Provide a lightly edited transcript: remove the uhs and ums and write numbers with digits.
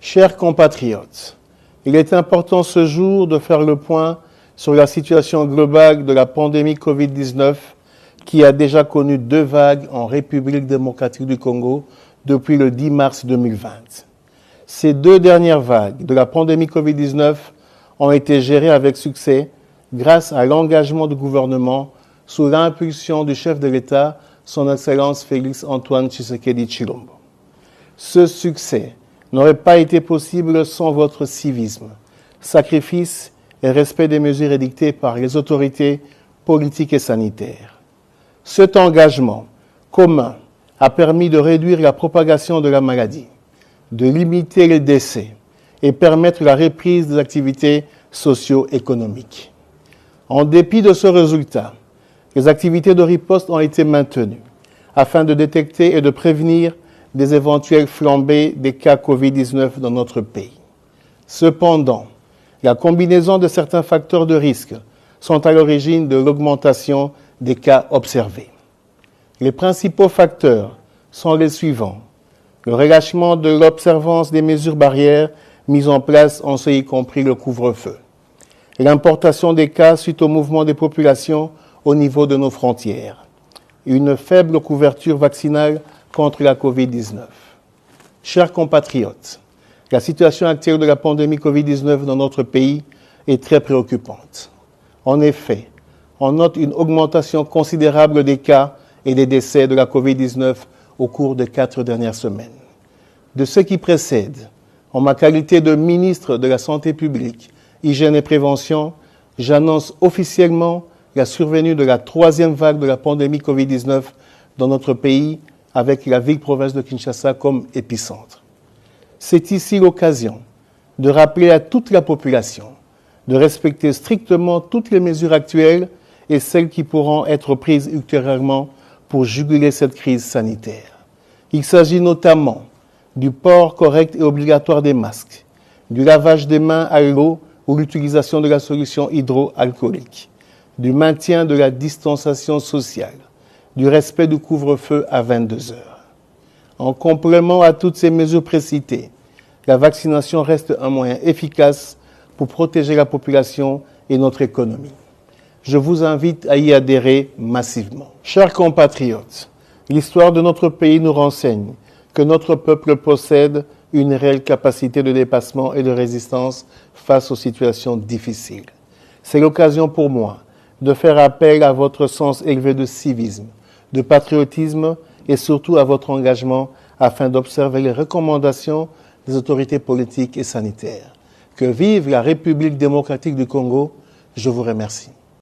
Chers compatriotes, il est important ce jour de faire le point sur la situation globale de la pandémie Covid-19 qui a déjà connu 2 vagues en République démocratique du Congo depuis le 10 mars 2020. Ces 2 dernières vagues de la pandémie Covid-19 ont été gérées avec succès grâce à l'engagement du gouvernement sous l'impulsion du chef de l'État, son Excellence Félix Antoine Tshisekedi Tshilombo. Ce succès n'aurait pas été possible sans votre civisme, sacrifice et respect des mesures édictées par les autorités politiques et sanitaires. Cet engagement commun a permis de réduire la propagation de la maladie, de limiter les décès et permettre la reprise des activités socio-économiques. En dépit de ce résultat, les activités de riposte ont été maintenues afin de détecter et de prévenir des éventuelles flambées des cas Covid-19 dans notre pays. Cependant, la combinaison de certains facteurs de risque sont à l'origine de l'augmentation des cas observés. Les principaux facteurs sont les suivants. Le relâchement de l'observance des mesures barrières mises en place, en ce y compris le couvre-feu. L'importation des cas suite au mouvement des populations au niveau de nos frontières. Une faible couverture vaccinale contre la Covid-19. Chers compatriotes, la situation actuelle de la pandémie Covid-19 dans notre pays est très préoccupante. En effet, on note une augmentation considérable des cas et des décès de la Covid-19 au cours des 4 dernières semaines. De ce qui précède, en ma qualité de ministre de la Santé publique, Hygiène et Prévention, j'annonce officiellement la survenue de la 3e vague de la pandémie Covid-19 dans notre pays, avec la ville-province de Kinshasa comme épicentre. C'est ici l'occasion de rappeler à toute la population de respecter strictement toutes les mesures actuelles et celles qui pourront être prises ultérieurement pour juguler cette crise sanitaire. Il s'agit notamment du port correct et obligatoire des masques, du lavage des mains à l'eau ou l'utilisation de la solution hydroalcoolique, du maintien de la distanciation sociale, du respect du couvre-feu à 22 heures. En complément à toutes ces mesures précitées, la vaccination reste un moyen efficace pour protéger la population et notre économie. Je vous invite à y adhérer massivement. Chers compatriotes, l'histoire de notre pays nous renseigne que notre peuple possède une réelle capacité de dépassement et de résistance face aux situations difficiles. C'est l'occasion pour moi de faire appel à votre sens élevé de civisme, de patriotisme et surtout à votre engagement afin d'observer les recommandations des autorités politiques et sanitaires. Que vive la République démocratique du Congo. Je vous remercie.